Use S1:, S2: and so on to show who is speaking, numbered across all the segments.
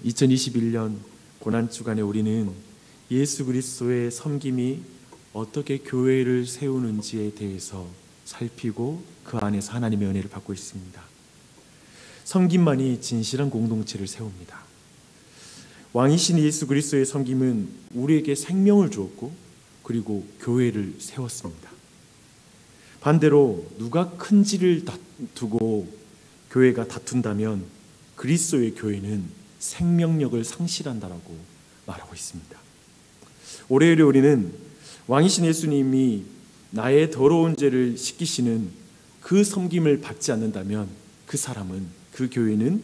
S1: (2021년) 고난주간에 우리는 예수 그리스도의 섬김이 어떻게 교회를 세우는지에 대해서 살피고 그 안에서 하나님의 은혜를 받고 있습니다. 섬김만이 진실한 공동체를 세웁니다. 왕이신 예수 그리스도의 섬김은 우리에게 생명을 주었고 그리고 교회를 세웠습니다. 반대로 누가 큰지를 두고 교회가 다툰다면 그리스도의 교회는 생명력을 상실한다라고 말하고 있습니다. 올해의 우리는 왕이신 예수님이 나의 더러운 죄를 씻기시는 그 섬김을 받지 않는다면 그 사람은, 그 교회는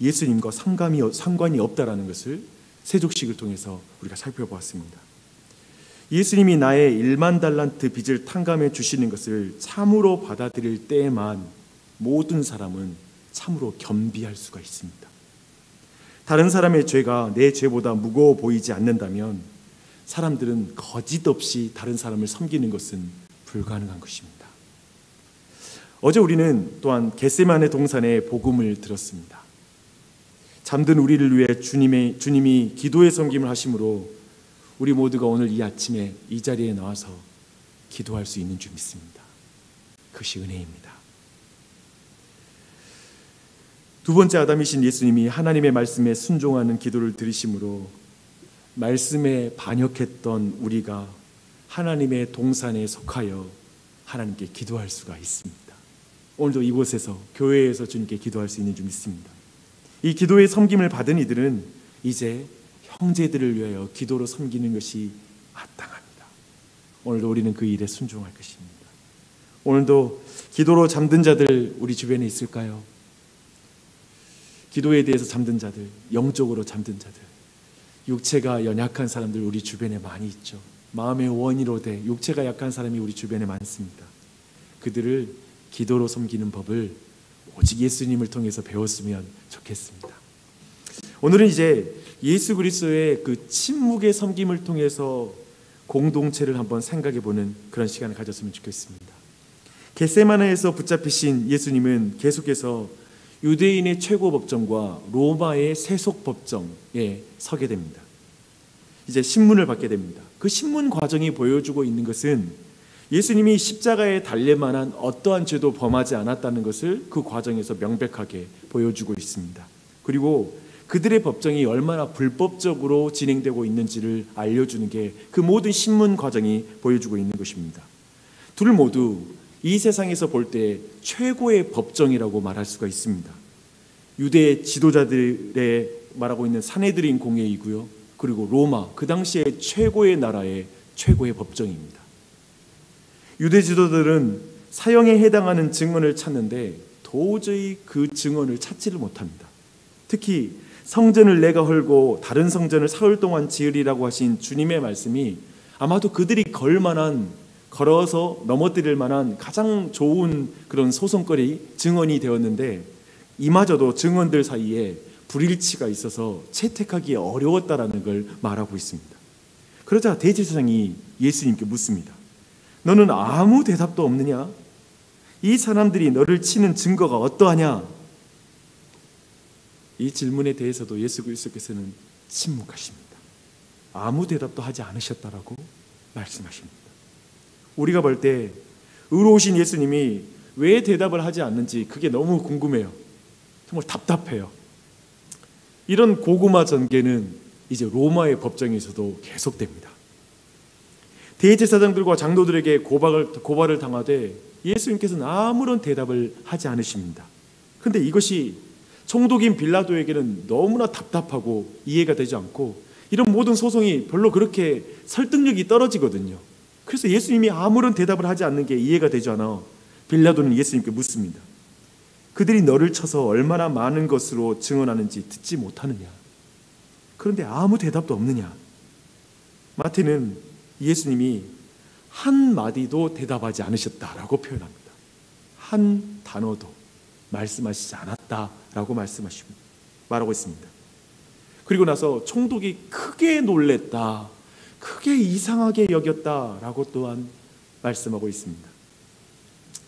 S1: 예수님과 상관이 없다라는 것을 세족식을 통해서 우리가 살펴보았습니다. 예수님이 나의 1만 달란트 빚을 탕감해 주시는 것을 참으로 받아들일 때에만 모든 사람은 참으로 겸비할 수가 있습니다. 다른 사람의 죄가 내 죄보다 무거워 보이지 않는다면 사람들은 거짓 없이 다른 사람을 섬기는 것은 불가능한 것입니다. 어제 우리는 또한 겟세마네 동산의 복음을 들었습니다. 잠든 우리를 위해 주님이 기도의 섬김을 하심으로 우리 모두가 오늘 이 아침에 이 자리에 나와서 기도할 수 있는 줄 믿습니다. 그것이 은혜입니다. 두 번째 아담이신 예수님이 하나님의 말씀에 순종하는 기도를 들으심으로 말씀에 반역했던 우리가 하나님의 동산에 속하여 하나님께 기도할 수가 있습니다. 오늘도 이곳에서, 교회에서 주님께 기도할 수 있는 줄 믿습니다. 이 기도의 섬김을 받은 이들은 이제 형제들을 위하여 기도로 섬기는 것이 마땅합니다. 오늘도 우리는 그 일에 순종할 것입니다. 오늘도 기도로 잠든 자들 우리 주변에 있을까요? 기도에 대해서 잠든 자들, 영적으로 잠든 자들, 육체가 연약한 사람들 우리 주변에 많이 있죠. 마음의 원이로 돼 육체가 약한 사람이 우리 주변에 많습니다. 그들을 기도로 섬기는 법을 오직 예수님을 통해서 배웠으면 좋겠습니다. 오늘은 이제 예수 그리스도의 그 침묵의 섬김을 통해서 공동체를 한번 생각해보는 그런 시간을 가졌으면 좋겠습니다. 겟세마네에서 붙잡히신 예수님은 계속해서 유대인의 최고 법정과 로마의 세속 법정에 서게 됩니다. 이제 신문을 받게 됩니다. 그 신문 과정이 보여주고 있는 것은 예수님이 십자가에 달릴 만한 어떠한 죄도 범하지 않았다는 것을 그 과정에서 명백하게 보여주고 있습니다. 그리고 그들의 법정이 얼마나 불법적으로 진행되고 있는지를 알려주는 게 그 모든 신문 과정이 보여주고 있는 것입니다. 둘 모두 이 세상에서 볼 때 최고의 법정이라고 말할 수가 있습니다. 유대 지도자들의 말하고 있는 산헤드린 공회이고요. 그리고 로마, 그 당시에 최고의 나라의 최고의 법정입니다. 유대 지도자들은 사형에 해당하는 증언을 찾는데 도저히 그 증언을 찾지를 못합니다. 특히 성전을 내가 헐고 다른 성전을 사흘 동안 지으리라고 하신 주님의 말씀이 아마도 그들이 걸어서 넘어뜨릴 만한 가장 좋은 그런 소송거리 증언이 되었는데 이마저도 증언들 사이에 불일치가 있어서 채택하기 어려웠다라는 걸 말하고 있습니다. 그러자 대제사장이 예수님께 묻습니다. 너는 아무 대답도 없느냐? 이 사람들이 너를 치는 증거가 어떠하냐? 이 질문에 대해서도 예수 그리스도께서는 침묵하십니다. 아무 대답도 하지 않으셨다라고 말씀하십니다. 우리가 볼 때 의로우신 예수님이 왜 대답을 하지 않는지 그게 너무 궁금해요. 정말 답답해요. 이런 고구마 전개는 이제 로마의 법정에서도 계속됩니다. 대제사장들과 장로들에게 고발을 당하되 예수님께서는 아무런 대답을 하지 않으십니다. 그런데 이것이 총독인 빌라도에게는 너무나 답답하고 이해가 되지 않고 이런 모든 소송이 별로 그렇게 설득력이 떨어지거든요. 그래서 예수님이 아무런 대답을 하지 않는 게 이해가 되지 않아 빌라도는 예수님께 묻습니다. 그들이 너를 쳐서 얼마나 많은 것으로 증언하는지 듣지 못하느냐? 그런데 아무 대답도 없느냐? 마태는 예수님이 한마디도 대답하지 않으셨다라고 표현합니다. 한 단어도 말씀하시지 않았다라고 말하고 있습니다. 그리고 나서 총독이 크게 놀랬다, 크게 이상하게 여겼다라고 또한 말씀하고 있습니다.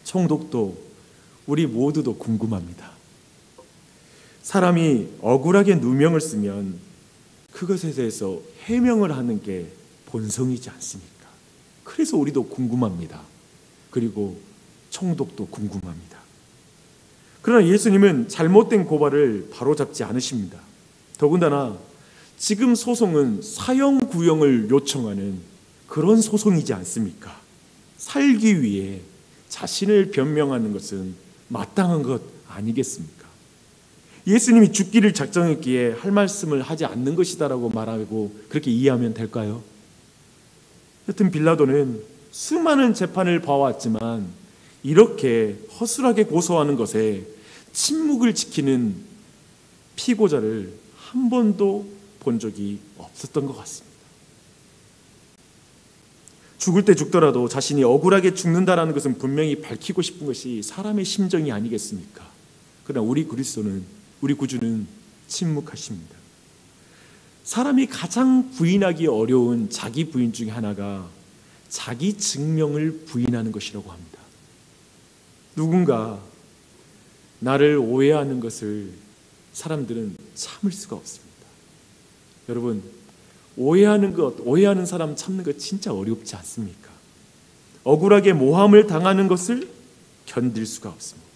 S1: 총독도 우리 모두도 궁금합니다. 사람이 억울하게 누명을 쓰면 그것에 대해서 해명을 하는 게 본성이지 않습니까? 그래서 우리도 궁금합니다. 그리고 총독도 궁금합니다. 그러나 예수님은 잘못된 고발을 바로잡지 않으십니다. 더군다나 지금 소송은 사형 구형을 요청하는 그런 소송이지 않습니까? 살기 위해 자신을 변명하는 것은 마땅한 것 아니겠습니까? 예수님이 죽기를 작정했기에 할 말씀을 하지 않는 것이다라고 말하고 그렇게 이해하면 될까요? 여튼 빌라도는 수많은 재판을 봐왔지만 이렇게 허술하게 고소하는 것에 침묵을 지키는 피고자를 한 번도 본 적이 없었던 것 같습니다. 죽을 때 죽더라도 자신이 억울하게 죽는다라는 것은 분명히 밝히고 싶은 것이 사람의 심정이 아니겠습니까? 그러나 우리 그리스도는, 우리 구주는 침묵하십니다. 사람이 가장 부인하기 어려운 자기 부인 중에 하나가 자기 증명을 부인하는 것이라고 합니다. 누군가 나를 오해하는 것을 사람들은 참을 수가 없습니다. 여러분, 오해하는 사람 참는 거 진짜 어렵지 않습니까? 억울하게 모함을 당하는 것을 견딜 수가 없습니다.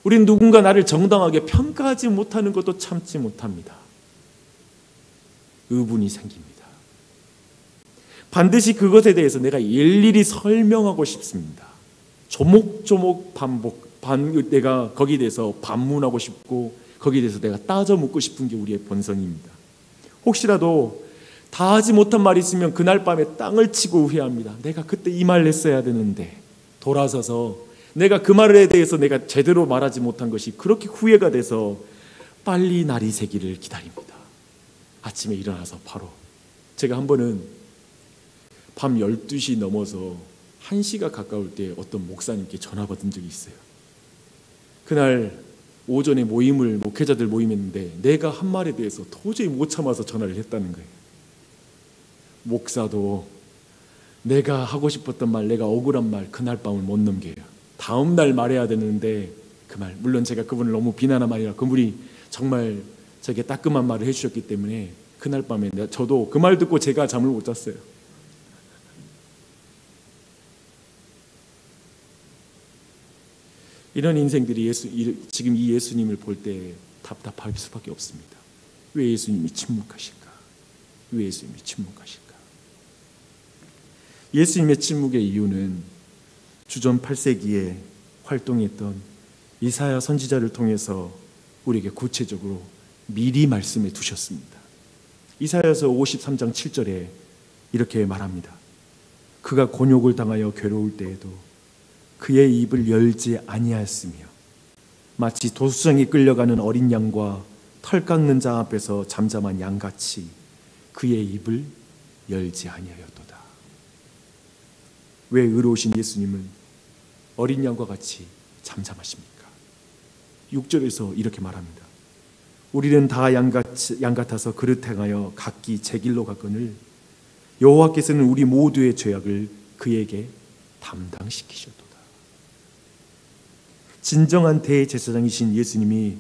S1: 우린 누군가 나를 정당하게 평가하지 못하는 것도 참지 못합니다. 의문이 생깁니다. 반드시 그것에 대해서 내가 일일이 설명하고 싶습니다. 조목조목 내가 거기에 대해서 반문하고 싶고 거기에 대해서 내가 따져 묻고 싶은 게 우리의 본성입니다. 혹시라도 다 하지 못한 말이 있으면 그날 밤에 땅을 치고 후회합니다. 내가 그때 이 말을 했어야 되는데, 돌아서서 내가 그 말에 대해서 내가 제대로 말하지 못한 것이 그렇게 후회가 돼서 빨리 날이 새기를 기다립니다. 아침에 일어나서 바로 제가 한 번은 밤 12시 넘어서 1시가 가까울 때 어떤 목사님께 전화 받은 적이 있어요. 그날 오전에 목회자들 모임했는데 내가 한 말에 대해서 도저히 못 참아서 전화를 했다는 거예요. 목사도 내가 하고 싶었던 말, 내가 억울한 말 그날 밤을 못 넘겨요. 다음 날 말해야 되는데 그 말, 물론 제가 그분을 너무 비난한 말이라 그분이 정말 저에게 따끔한 말을 해주셨기 때문에 그날 밤에 저도 그 말 듣고 제가 잠을 못 잤어요. 이런 인생들이 지금 이 예수님을 볼 때 답답할 수밖에 없습니다. 왜 예수님이 침묵하실까? 왜 예수님이 침묵하실까? 예수님의 침묵의 이유는 주전 8세기에 활동했던 이사야 선지자를 통해서 우리에게 구체적으로 미리 말씀해 두셨습니다. 이사야서 53장 7절에 이렇게 말합니다. 그가 곤욕을 당하여 괴로울 때에도 그의 입을 열지 아니하였으며 마치 도수장이 끌려가는 어린 양과 털 깎는 자 앞에서 잠잠한 양같이 그의 입을 열지 아니하였도다. 왜 의로우신 예수님은 어린 양과 같이 잠잠하십니까? 6절에서 이렇게 말합니다. 우리는 다 양 같아서 그릇 행하여 각기 제 길로 가거늘 여호와께서는 우리 모두의 죄악을 그에게 담당시키셨도다. 진정한 대제사장이신 예수님이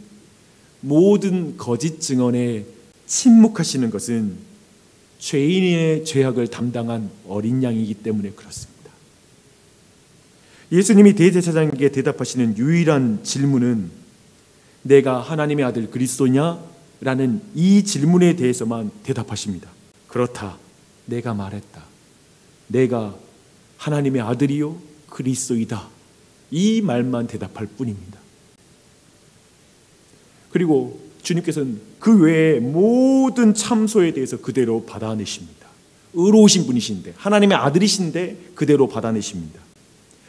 S1: 모든 거짓 증언에 침묵하시는 것은 죄인의 죄악을 담당한 어린 양이기 때문에 그렇습니다. 예수님이 대제사장에게 대답하시는 유일한 질문은 내가 하나님의 아들 그리스도냐? 라는 이 질문에 대해서만 대답하십니다. 그렇다. 내가 말했다. 내가 하나님의 아들이요 그리스도이다. 이 말만 대답할 뿐입니다. 그리고 주님께서는 그 외의 모든 참소에 대해서 그대로 받아내십니다. 의로우신 분이신데 하나님의 아들이신데 그대로 받아내십니다.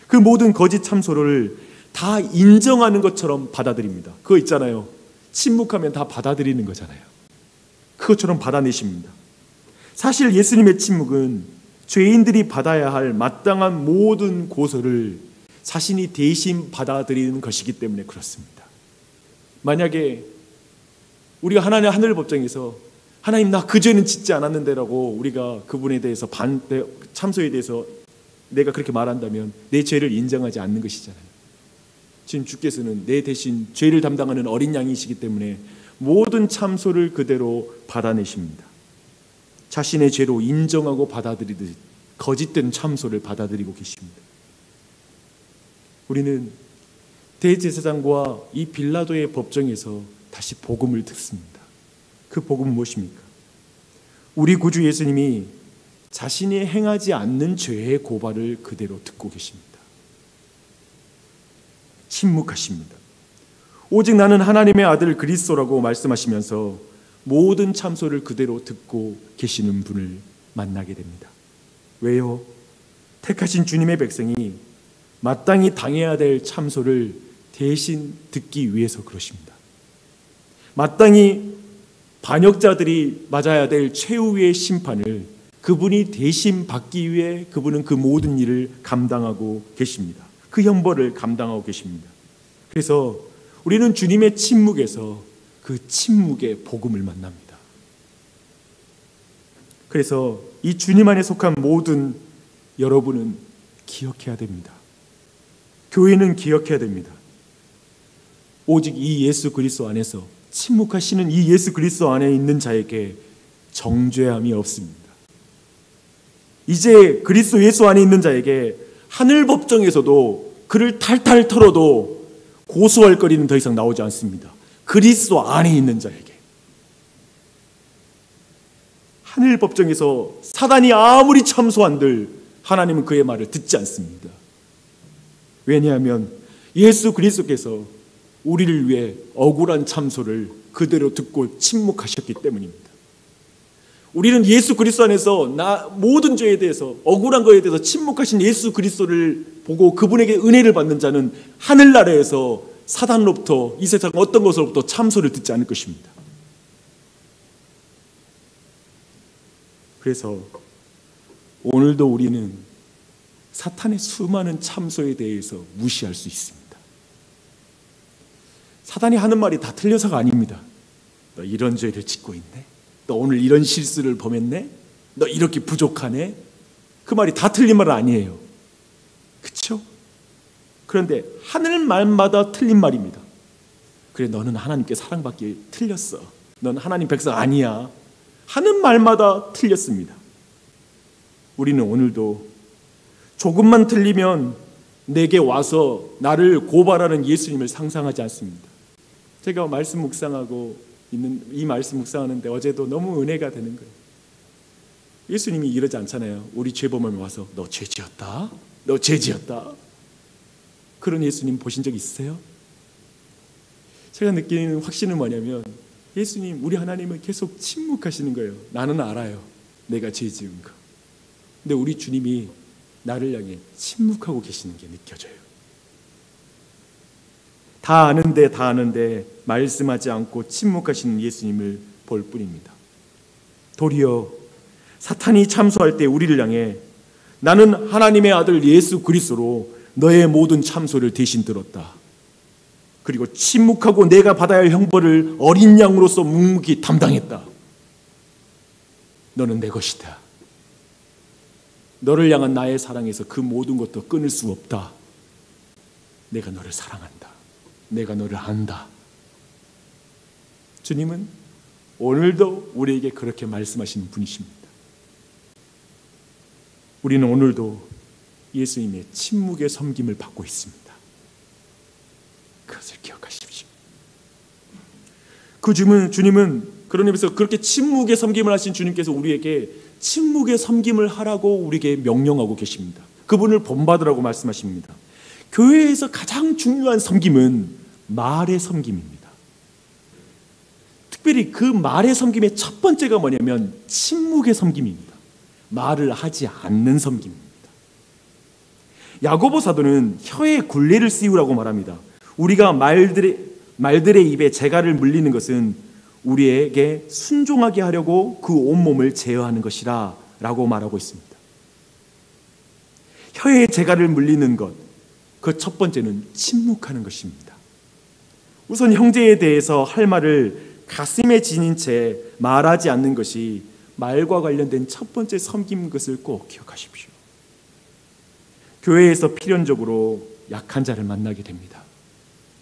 S1: 그 모든 거짓 참소를 다 인정하는 것처럼 받아들입니다. 그거 있잖아요. 침묵하면 다 받아들이는 거잖아요. 그것처럼 받아내십니다. 사실 예수님의 침묵은 죄인들이 받아야 할 마땅한 모든 고소를 자신이 대신 받아들이는 것이기 때문에 그렇습니다. 만약에 우리가 하나님 하늘 법정에서 하나님 나 그 죄는 짓지 않았는데라고 우리가 그분에 대해서 참소에 대해서 내가 그렇게 말한다면 내 죄를 인정하지 않는 것이잖아요. 지금 주께서는 내 대신 죄를 담당하는 어린 양이시기 때문에 모든 참소를 그대로 받아내십니다. 자신의 죄로 인정하고 받아들이듯 거짓된 참소를 받아들이고 계십니다. 우리는 대제사장과 이 빌라도의 법정에서 다시 복음을 듣습니다. 그 복음은 무엇입니까? 우리 구주 예수님이 자신이 행하지 않는 죄의 고발을 그대로 듣고 계십니다. 침묵하십니다. 오직 나는 하나님의 아들 그리스도라고 말씀하시면서 모든 참소를 그대로 듣고 계시는 분을 만나게 됩니다. 왜요? 택하신 주님의 백성이 마땅히 당해야 될 참소를 대신 듣기 위해서 그러십니다. 마땅히 반역자들이 맞아야 될 최후의 심판을 그분이 대신 받기 위해 그분은 그 모든 일을 감당하고 계십니다. 그 형벌을 감당하고 계십니다. 그래서 우리는 주님의 침묵에서 그 침묵의 복음을 만납니다. 그래서 이 주님 안에 속한 모든 여러분은 기억해야 됩니다. 교회는 기억해야 됩니다. 오직 이 예수 그리스도 안에서 침묵하시는 이 예수 그리스도 안에 있는 자에게 정죄함이 없습니다. 이제 그리스도 예수 안에 있는 자에게 하늘 법정에서도 그를 탈탈 털어도 고소할 거리는 더 이상 나오지 않습니다. 그리스도 안에 있는 자에게. 하늘 법정에서 사단이 아무리 참소한들 하나님은 그의 말을 듣지 않습니다. 왜냐하면 예수 그리스도께서 우리를 위해 억울한 참소를 그대로 듣고 침묵하셨기 때문입니다. 우리는 예수 그리스도 안에서 모든 죄에 대해서 억울한 것에 대해서 침묵하신 예수 그리스도를 보고 그분에게 은혜를 받는 자는 하늘나라에서 사단으로부터 이 세상 어떤 것으로부터 참소를 듣지 않을 것입니다. 그래서 오늘도 우리는 사탄의 수많은 참소에 대해서 무시할 수 있습니다. 사단이 하는 말이 다 틀려서가 아닙니다. 너 이런 죄를 짓고 있네? 너 오늘 이런 실수를 범했네? 너 이렇게 부족하네? 그 말이 다 틀린 말은 아니에요. 그렇죠? 그런데 하늘 말마다 틀린 말입니다. 그래, 너는 하나님께 사랑받기 틀렸어. 넌 하나님 백성 아니야. 하는 말마다 틀렸습니다. 우리는 오늘도 조금만 틀리면 내게 와서 나를 고발하는 예수님을 상상하지 않습니다. 제가 말씀 묵상하고 있는 이 말씀 묵상하는데 어제도 너무 은혜가 되는 거예요. 예수님이 이러지 않잖아요. 우리 죄범을 와서 너 죄 지었다? 너 죄 지었다? 그런 예수님 보신 적 있으세요? 제가 느끼는 확신은 뭐냐면 예수님, 우리 하나님은 계속 침묵하시는 거예요. 나는 알아요. 내가 죄 지은 거. 근데 우리 주님이 나를 향해 침묵하고 계시는 게 느껴져요. 다 아는데 말씀하지 않고 침묵하시는 예수님을 볼 뿐입니다. 도리어 사탄이 참소할 때 우리를 향해 나는 하나님의 아들 예수 그리스도로 너의 모든 참소를 대신 들었다. 그리고 침묵하고 내가 받아야 할 형벌을 어린 양으로서 묵묵히 담당했다. 너는 내 것이다. 너를 향한 나의 사랑에서 그 모든 것도 끊을 수 없다. 내가 너를 사랑한다. 내가 너를 안다. 주님은 오늘도 우리에게 그렇게 말씀하시는 분이십니다. 우리는 오늘도 예수님의 침묵의 섬김을 받고 있습니다. 그것을 기억하십시오. 그 주님은 그런 의미에서 그렇게 침묵의 섬김을 하신 주님께서 우리에게 침묵의 섬김을 하라고 우리에게 명령하고 계십니다. 그분을 본받으라고 말씀하십니다. 교회에서 가장 중요한 섬김은 말의 섬김입니다. 특별히 그 말의 섬김의 첫 번째가 뭐냐면 침묵의 섬김입니다. 말을 하지 않는 섬김입니다. 야고보 사도는 혀에 굴레를 씌우라고 말합니다. 우리가 말들의 입에 재갈을 물리는 것은 우리에게 순종하게 하려고 그 온몸을 제어하는 것이라 라고 말하고 있습니다. 혀에 재갈을 물리는 것, 그 첫 번째는 침묵하는 것입니다. 우선 형제에 대해서 할 말을 가슴에 지닌 채 말하지 않는 것이 말과 관련된 첫 번째 섬김인 것을 꼭 기억하십시오. 교회에서 필연적으로 약한 자를 만나게 됩니다.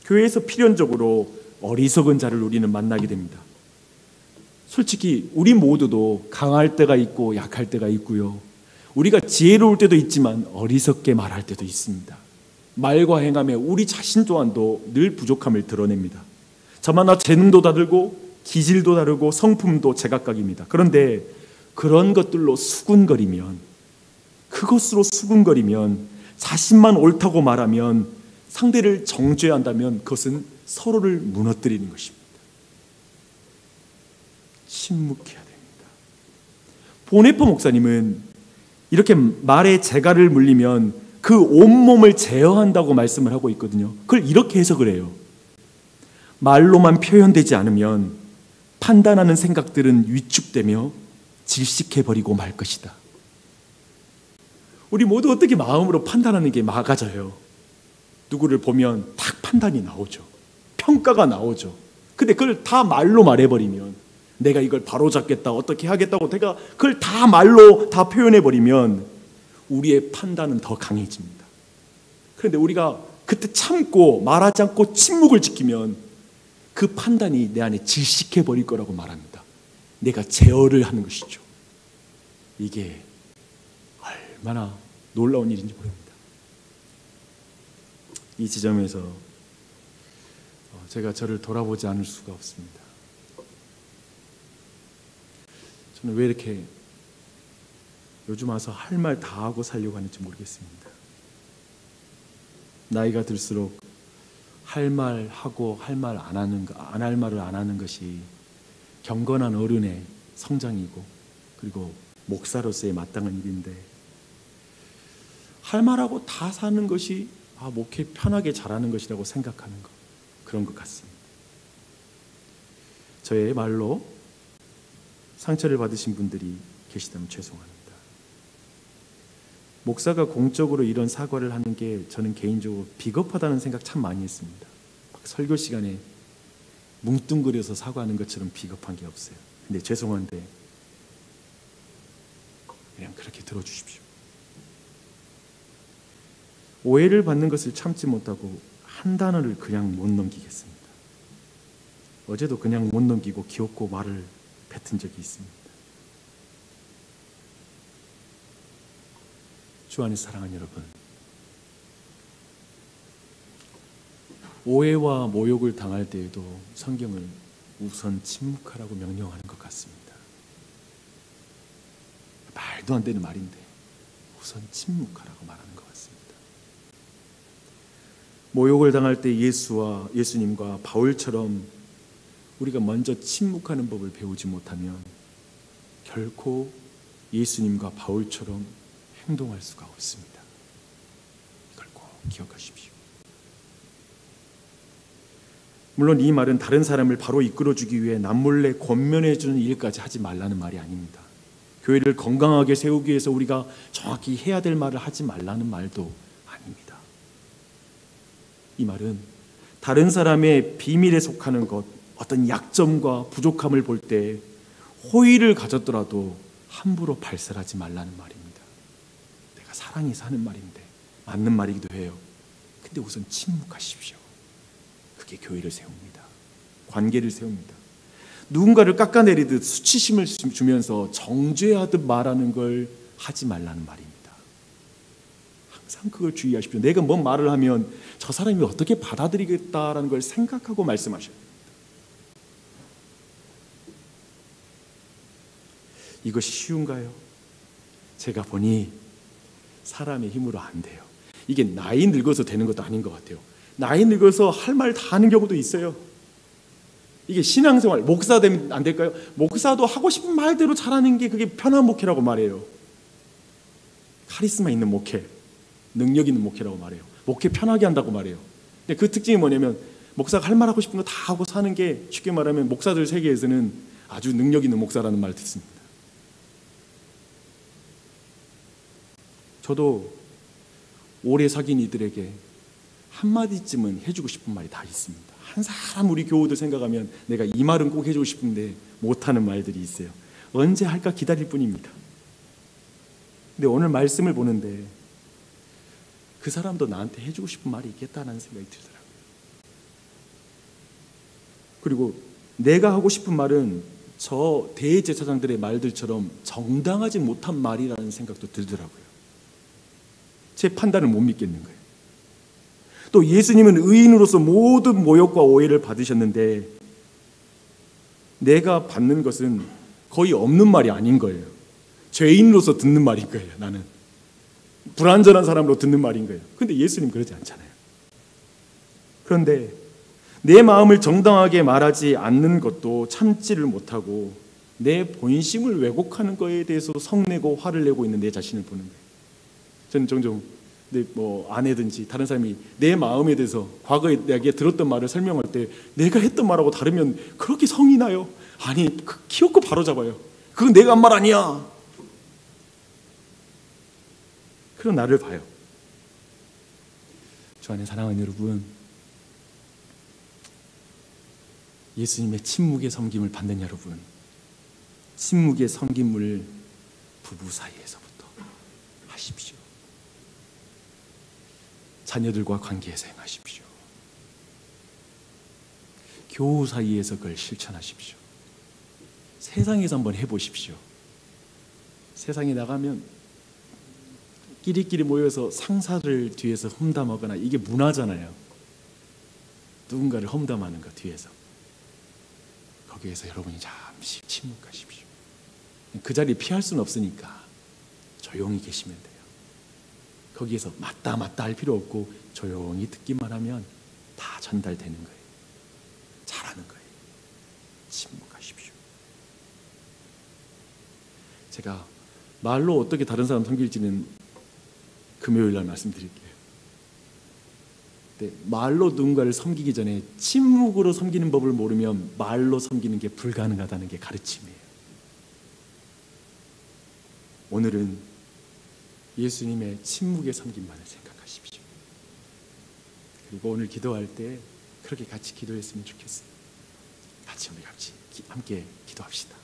S1: 교회에서 필연적으로 어리석은 자를 우리는 만나게 됩니다. 솔직히 우리 모두도 강할 때가 있고 약할 때가 있고요. 우리가 지혜로울 때도 있지만 어리석게 말할 때도 있습니다. 말과 행함에 우리 자신 또한도 늘 부족함을 드러냅니다. 저마다 재능도 다르고 기질도 다르고 성품도 제각각입니다. 그런데 그런 것들로 수군거리면, 그것으로 수군거리면, 자신만 옳다고 말하면, 상대를 정죄한다면 그것은 서로를 무너뜨리는 것입니다. 침묵해야 됩니다. 보네퍼 목사님은 이렇게 말에 재갈을 물리면 그 온몸을 제어한다고 말씀을 하고 있거든요. 그걸 이렇게 해석을 해요. 말로만 표현되지 않으면 판단하는 생각들은 위축되며 질식해버리고 말 것이다. 우리 모두 어떻게 마음으로 판단하는 게 막아져요. 누구를 보면 딱 판단이 나오죠. 평가가 나오죠. 근데 그걸 다 말로 말해버리면, 내가 이걸 바로잡겠다, 어떻게 하겠다고 내가 그걸 다 말로 다 표현해버리면 우리의 판단은 더 강해집니다. 그런데 우리가 그때 참고 말하지 않고 침묵을 지키면 그 판단이 내 안에 질식해버릴 거라고 말합니다. 내가 제어를 하는 것이죠. 이게 얼마나 놀라운 일인지 모릅니다. 이 지점에서 제가 저를 돌아보지 않을 수가 없습니다. 저는 왜 이렇게 요즘 와서 할 말 다 하고 살려고 하는지 모르겠습니다. 나이가 들수록 할 말 하고 할 말 안 하는 거, 안 할 말을 안 하는 것이 경건한 어른의 성장이고, 그리고 목사로서의 마땅한 일인데, 할 말하고 다 사는 것이 목회 편하게 잘하는 것이라고 생각하는 것, 그런 것 같습니다. 저의 말로 상처를 받으신 분들이 계시다면 죄송합니다. 목사가 공적으로 이런 사과를 하는 게 저는 개인적으로 비겁하다는 생각 참 많이 했습니다. 막 설교 시간에 뭉뚱그려서 사과하는 것처럼 비겁한 게 없어요. 근데 죄송한데 그냥 그렇게 들어주십시오. 오해를 받는 것을 참지 못하고 한 단어를 그냥 못 넘기겠습니다. 어제도 그냥 못 넘기고 기어코 말을 뱉은 적이 있습니다. 주 안에 사랑하는 여러분, 오해와 모욕을 당할 때에도 성경은 우선 침묵하라고 명령하는 것 같습니다. 말도 안 되는 말인데 우선 침묵하라고 말하는 것 같습니다. 모욕을 당할 때 예수님과 바울처럼 우리가 먼저 침묵하는 법을 배우지 못하면 결코 예수님과 바울처럼 행동할 수가 없습니다. 이걸 꼭 기억하십시오. 물론 이 말은 다른 사람을 바로 이끌어주기 위해 남몰래 권면해주는 일까지 하지 말라는 말이 아닙니다. 교회를 건강하게 세우기 위해서 우리가 정확히 해야 될 말을 하지 말라는 말도 아닙니다. 이 말은 다른 사람의 비밀에 속하는 것, 어떤 약점과 부족함을 볼 때 호의를 가졌더라도 함부로 발설하지 말라는 말입니다. 내가 사랑이 사는 말인데 맞는 말이기도 해요. 근데 우선 침묵하십시오. 그게 교회를 세웁니다. 관계를 세웁니다. 누군가를 깎아내리듯 수치심을 주면서 정죄하듯 말하는 걸 하지 말라는 말입니다. 항상 그걸 주의하십시오. 내가 뭔 말을 하면 저 사람이 어떻게 받아들이겠다라는 걸 생각하고 말씀하셔야 됩니다. 이것이 쉬운가요? 제가 보니 사람의 힘으로 안 돼요. 이게 나이 늙어서 되는 것도 아닌 것 같아요. 나이 늙어서 할 말 다 하는 경우도 있어요. 이게 신앙생활, 목사 되면 안 될까요? 목사도 하고 싶은 말대로 잘하는 게 그게 편한 목회라고 말해요. 카리스마 있는 목회, 능력 있는 목회라고 말해요. 목회 편하게 한다고 말해요. 근데 그 특징이 뭐냐면 목사가 할 말 하고 싶은 거 다 하고 사는 게, 쉽게 말하면 목사들 세계에서는 아주 능력 있는 목사라는 말을 듣습니다. 저도 오래 사귄 이들에게 한마디쯤은 해주고 싶은 말이 다 있습니다. 한 사람 우리 교우들 생각하면 내가 이 말은 꼭 해주고 싶은데 못하는 말들이 있어요. 언제 할까 기다릴 뿐입니다. 근데 오늘 말씀을 보는데 그 사람도 나한테 해주고 싶은 말이 있겠다는 생각이 들더라고요. 그리고 내가 하고 싶은 말은 저 대제사장들의 말들처럼 정당하지 못한 말이라는 생각도 들더라고요. 제 판단을 못 믿겠는 거예요. 또 예수님은 의인으로서 모든 모욕과 오해를 받으셨는데 내가 받는 것은 거의 없는 말이 아닌 거예요. 죄인으로서 듣는 말인 거예요. 나는 불완전한 사람으로 듣는 말인 거예요. 그런데 예수님 그러지 않잖아요. 그런데 내 마음을 정당하게 말하지 않는 것도 참지를 못하고 내 본심을 왜곡하는 거에 대해서 성내고 화를 내고 있는 내 자신을 보는 거예요. 저는 종종 아내든지 다른 사람이 내 마음에 대해서 과거에 내가 들었던 말을 설명할 때 내가 했던 말하고 다르면 그렇게 성이 나요. 아니, 키워코 바로잡아요. 그건 내가 한 말 아니야. 그런 나를 봐요. 주 안에 사랑하는 여러분, 예수님의 침묵의 섬김을 받는 여러분, 침묵의 섬김을 부부 사이에서부터 하십시오. 자녀들과 관계에서 행하십시오. 교우 사이에서 그걸 실천하십시오. 세상에서 한번 해보십시오. 세상에 나가면 끼리끼리 모여서 상사를 뒤에서 험담하거나 이게 문화잖아요. 누군가를 험담하는 것 뒤에서. 거기에서 여러분이 잠시 침묵하십시오. 그 자리 피할 수는 없으니까 조용히 계시면 돼요. 거기에서 맞다 할 필요 없고 조용히 듣기만 하면 다 전달되는 거예요. 잘하는 거예요. 침묵하십시오. 제가 말로 어떻게 다른 사람 섬길지는 금요일 날 말씀드릴게요. 근데 말로 누군가를 섬기기 전에 침묵으로 섬기는 법을 모르면 말로 섬기는 게 불가능하다는 게 가르침이에요. 오늘은 예수님의 침묵의 섬김만을 생각하십시오. 그리고 오늘 기도할 때 그렇게 같이 기도했으면 좋겠어요. 우리 같이 함께 기도합시다.